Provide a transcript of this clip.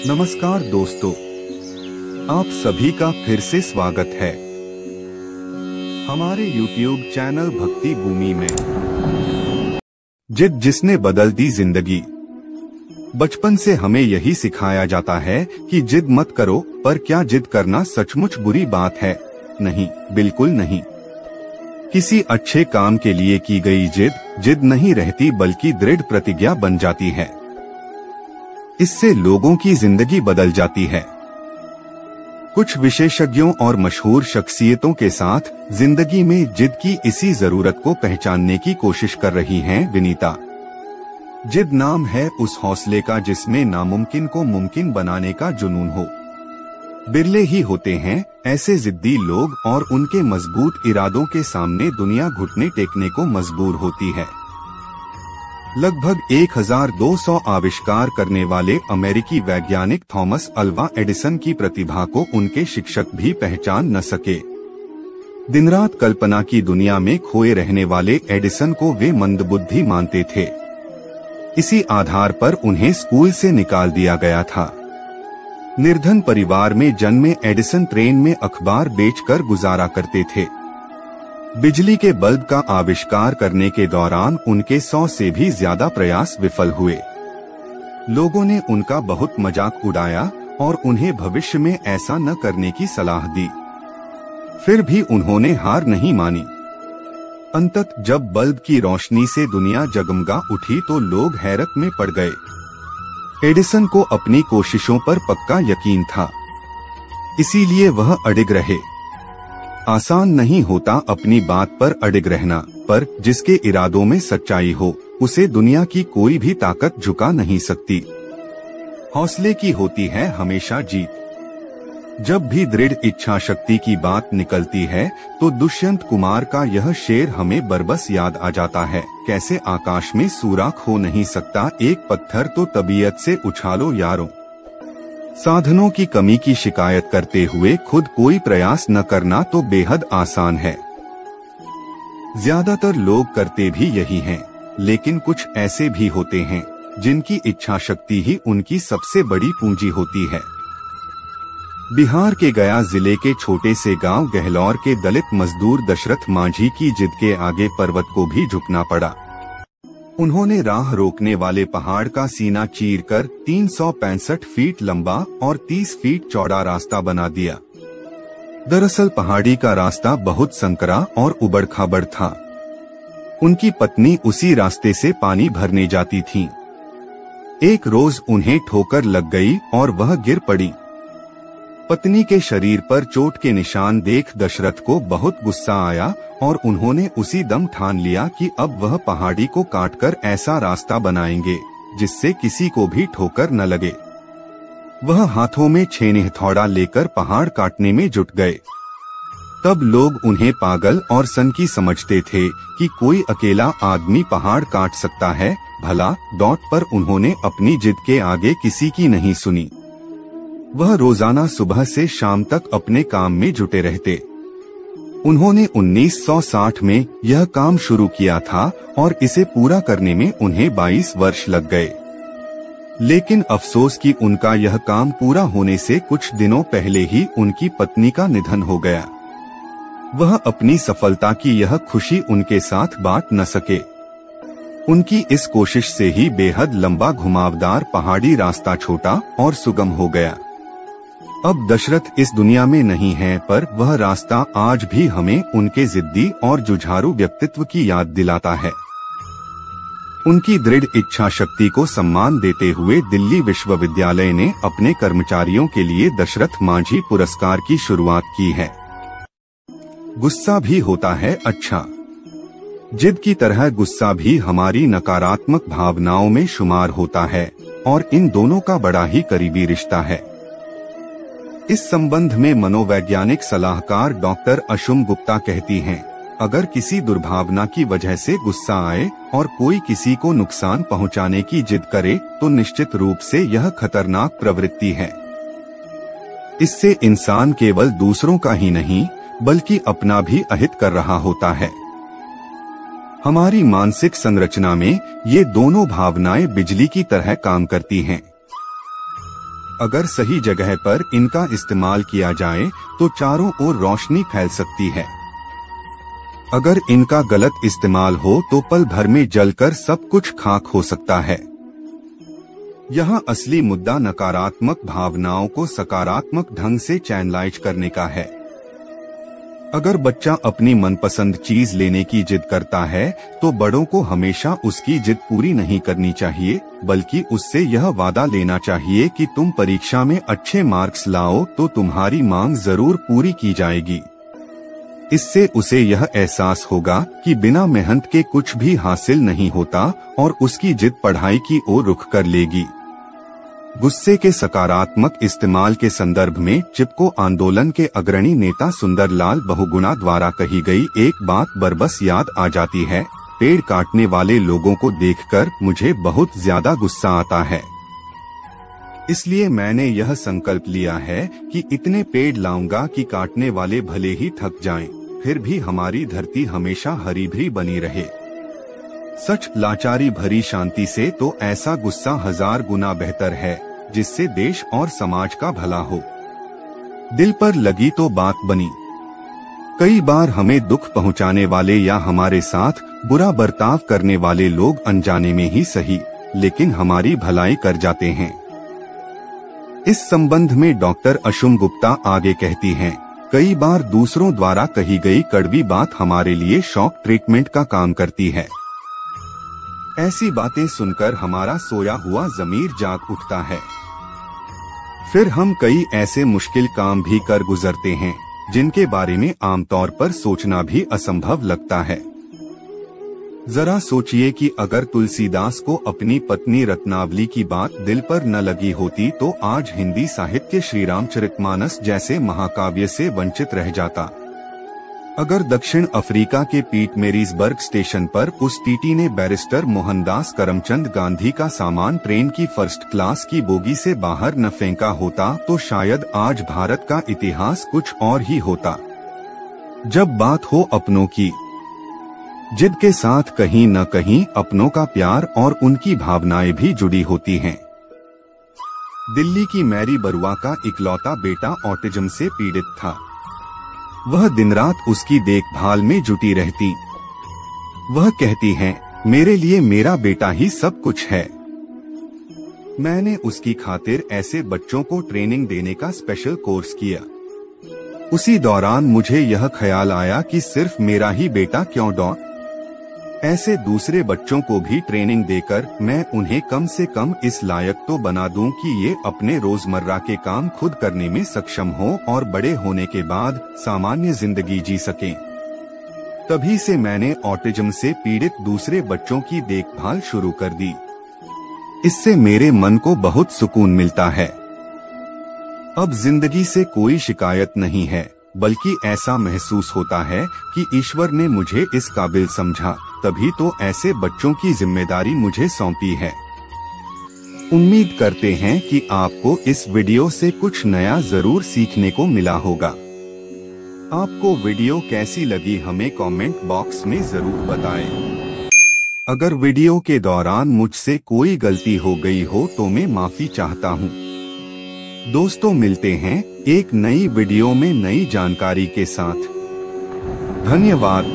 नमस्कार दोस्तों, आप सभी का फिर से स्वागत है हमारे YouTube चैनल भक्ति भूमि में। जिद जिसने बदल दी जिंदगी। बचपन से हमें यही सिखाया जाता है कि जिद मत करो, पर क्या जिद करना सचमुच बुरी बात है? नहीं, बिल्कुल नहीं। किसी अच्छे काम के लिए की गई जिद नहीं रहती, बल्कि दृढ़ प्रतिज्ञा बन जाती है। इससे लोगों की जिंदगी बदल जाती है। कुछ विशेषज्ञों और मशहूर शख्सियतों के साथ जिंदगी में जिद की इसी जरूरत को पहचानने की कोशिश कर रही हैं विनीता। जिद नाम है उस हौसले का जिसमें नामुमकिन को मुमकिन बनाने का जुनून हो। बिरले ही होते हैं ऐसे जिद्दी लोग, और उनके मजबूत इरादों के सामने दुनिया घुटने टेकने को मजबूर होती है। लगभग 1200 आविष्कार करने वाले अमेरिकी वैज्ञानिक थॉमस अल्वा एडिसन की प्रतिभा को उनके शिक्षक भी पहचान न सके। दिन रात कल्पना की दुनिया में खोए रहने वाले एडिसन को वे मंदबुद्धि मानते थे। इसी आधार पर उन्हें स्कूल से निकाल दिया गया था। निर्धन परिवार में जन्मे एडिसन ट्रेन में अखबार बेचकर गुजारा करते थे। बिजली के बल्ब का आविष्कार करने के दौरान उनके 100 से भी ज्यादा प्रयास विफल हुए। लोगों ने उनका बहुत मजाक उड़ाया और उन्हें भविष्य में ऐसा न करने की सलाह दी। फिर भी उन्होंने हार नहीं मानी। अंततः जब बल्ब की रोशनी से दुनिया जगमगा उठी तो लोग हैरत में पड़ गए। एडिसन को अपनी कोशिशों पर पक्का यकीन था, इसीलिए वह अडिग रहे। आसान नहीं होता अपनी बात पर अडिग रहना, पर जिसके इरादों में सच्चाई हो उसे दुनिया की कोई भी ताकत झुका नहीं सकती। हौसले की होती है हमेशा जीत। जब भी दृढ़ इच्छा शक्ति की बात निकलती है तो दुष्यंत कुमार का यह शेर हमें बरबस याद आ जाता है। कैसे आकाश में सुराख हो नहीं सकता एक पत्थर, तो तबीयत से उछालो यारों। साधनों की कमी की शिकायत करते हुए खुद कोई प्रयास न करना तो बेहद आसान है। ज्यादातर लोग करते भी यही हैं, लेकिन कुछ ऐसे भी होते हैं जिनकी इच्छा शक्ति ही उनकी सबसे बड़ी पूंजी होती है। बिहार के गया जिले के छोटे से गांव गहलौर के दलित मजदूर दशरथ मांझी की जिद के आगे पर्वत को भी झुकना पड़ा। उन्होंने राह रोकने वाले पहाड़ का सीना चीरकर 365 फीट लंबा और 30 फीट चौड़ा रास्ता बना दिया। दरअसल पहाड़ी का रास्ता बहुत संकरा और उबड़-खाबड़ था। उनकी पत्नी उसी रास्ते से पानी भरने जाती थीं। एक रोज उन्हें ठोकर लग गई और वह गिर पड़ी। पत्नी के शरीर पर चोट के निशान देख दशरथ को बहुत गुस्सा आया और उन्होंने उसी दम ठान लिया कि अब वह पहाड़ी को काटकर ऐसा रास्ता बनाएंगे जिससे किसी को भी ठोकर न लगे। वह हाथों में छेनी हथौड़ा लेकर पहाड़ काटने में जुट गए। तब लोग उन्हें पागल और सनकी समझते थे कि कोई अकेला आदमी पहाड़ काट सकता है। भला पर उन्होंने अपनी जिद के आगे किसी की नहीं सुनी। वह रोजाना सुबह से शाम तक अपने काम में जुटे रहते। उन्होंने 1960 में यह काम शुरू किया था और इसे पूरा करने में उन्हें 22 वर्ष लग गए। लेकिन अफसोस कि उनका यह काम पूरा होने से कुछ दिनों पहले ही उनकी पत्नी का निधन हो गया। वह अपनी सफलता की यह खुशी उनके साथ बांट न सके। उनकी इस कोशिश से ही बेहद लंबा घुमावदार पहाड़ी रास्ता छोटा और सुगम हो गया। अब दशरथ इस दुनिया में नहीं है, पर वह रास्ता आज भी हमें उनके जिद्दी और जुझारू व्यक्तित्व की याद दिलाता है। उनकी दृढ़ इच्छा शक्ति को सम्मान देते हुए दिल्ली विश्वविद्यालय ने अपने कर्मचारियों के लिए दशरथ मांझी पुरस्कार की शुरुआत की है। गुस्सा भी होता है अच्छा। जिद की तरह गुस्सा भी हमारी नकारात्मक भावनाओं में शुमार होता है और इन दोनों का बड़ा ही करीबी रिश्ता है। इस संबंध में मनोवैज्ञानिक सलाहकार डॉक्टर अशुम गुप्ता कहती हैं, अगर किसी दुर्भावना की वजह से गुस्सा आए और कोई किसी को नुकसान पहुंचाने की जिद करे तो निश्चित रूप से यह खतरनाक प्रवृत्ति है। इससे इंसान केवल दूसरों का ही नहीं बल्कि अपना भी अहित कर रहा होता है। हमारी मानसिक संरचना में ये दोनों भावनाएं बिजली की तरह काम करती हैं। अगर सही जगह पर इनका इस्तेमाल किया जाए तो चारों ओर रोशनी फैल सकती है। अगर इनका गलत इस्तेमाल हो तो पल भर में जलकर सब कुछ खाक हो सकता है। यहाँ असली मुद्दा नकारात्मक भावनाओं को सकारात्मक ढंग से चैनलाइज करने का है। अगर बच्चा अपनी मनपसंद चीज लेने की जिद करता है तो बड़ों को हमेशा उसकी जिद पूरी नहीं करनी चाहिए, बल्कि उससे यह वादा लेना चाहिए कि तुम परीक्षा में अच्छे मार्क्स लाओ तो तुम्हारी मांग जरूर पूरी की जाएगी। इससे उसे यह एहसास होगा कि बिना मेहनत के कुछ भी हासिल नहीं होता और उसकी जिद पढ़ाई की ओर रुख कर लेगी। गुस्से के सकारात्मक इस्तेमाल के संदर्भ में चिपको आंदोलन के अग्रणी नेता सुंदरलाल बहुगुणा द्वारा कही गई एक बात बरबस याद आ जाती है। पेड़ काटने वाले लोगों को देखकर मुझे बहुत ज्यादा गुस्सा आता है। इसलिए मैंने यह संकल्प लिया है कि इतने पेड़ लाऊंगा कि काटने वाले भले ही थक जाएं, फिर भी हमारी धरती हमेशा हरी भरी बनी रहे। सच, लाचारी भरी शांति से तो ऐसा गुस्सा 1000 गुना बेहतर है, जिससे देश और समाज का भला हो। दिल पर लगी तो बात बनी। कई बार हमें दुख पहुंचाने वाले या हमारे साथ बुरा बर्ताव करने वाले लोग अनजाने में ही सही, लेकिन हमारी भलाई कर जाते हैं। इस संबंध में डॉक्टर अशुम गुप्ता आगे कहती हैं, कई बार दूसरों द्वारा कही गई कड़वी बात हमारे लिए शॉक ट्रीटमेंट का काम करती है। ऐसी बातें सुनकर हमारा सोया हुआ ज़मीर जाग उठता है। फिर हम कई ऐसे मुश्किल काम भी कर गुजरते हैं जिनके बारे में आमतौर पर सोचना भी असंभव लगता है। जरा सोचिए कि अगर तुलसीदास को अपनी पत्नी रत्नावली की बात दिल पर न लगी होती तो आज हिंदी साहित्य श्री रामचरितमानस जैसे महाकाव्य से वंचित रह जाता। अगर दक्षिण अफ्रीका के पीटमेरिजबर्ग स्टेशन पर उस टीटी ने बैरिस्टर मोहनदास करमचंद गांधी का सामान ट्रेन की फर्स्ट क्लास की बोगी से बाहर न फेंका होता तो शायद आज भारत का इतिहास कुछ और ही होता। जब बात हो अपनों की, जिद के साथ कहीं न कहीं अपनों का प्यार और उनकी भावनाएं भी जुड़ी होती हैं। दिल्ली की मैरी बरुआ का इकलौता बेटा ऑटिज्म से पीड़ित था। वह दिन रात उसकी देखभाल में जुटी रहती। वह कहती हैं, मेरे लिए मेरा बेटा ही सब कुछ है। मैंने उसकी खातिर ऐसे बच्चों को ट्रेनिंग देने का स्पेशल कोर्स किया। उसी दौरान मुझे यह ख्याल आया कि सिर्फ मेरा ही बेटा क्यों ऐसे दूसरे बच्चों को भी ट्रेनिंग देकर मैं उन्हें कम से कम इस लायक तो बना दूं कि ये अपने रोजमर्रा के काम खुद करने में सक्षम हो और बड़े होने के बाद सामान्य जिंदगी जी सकें। तभी से मैंने ऑटिज्म से पीड़ित दूसरे बच्चों की देखभाल शुरू कर दी। इससे मेरे मन को बहुत सुकून मिलता है। अब जिंदगी से कोई शिकायत नहीं है, बल्कि ऐसा महसूस होता है कि ईश्वर ने मुझे इस काबिल समझा, तभी तो ऐसे बच्चों की जिम्मेदारी मुझे सौंपी है। उम्मीद करते हैं कि आपको इस वीडियो से कुछ नया जरूर सीखने को मिला होगा। आपको वीडियो कैसी लगी हमें कमेंट बॉक्स में जरूर बताएं। अगर वीडियो के दौरान मुझसे कोई गलती हो गई हो तो मैं माफी चाहता हूँ। दोस्तों, मिलते हैं एक नई वीडियो में नई जानकारी के साथ। धन्यवाद।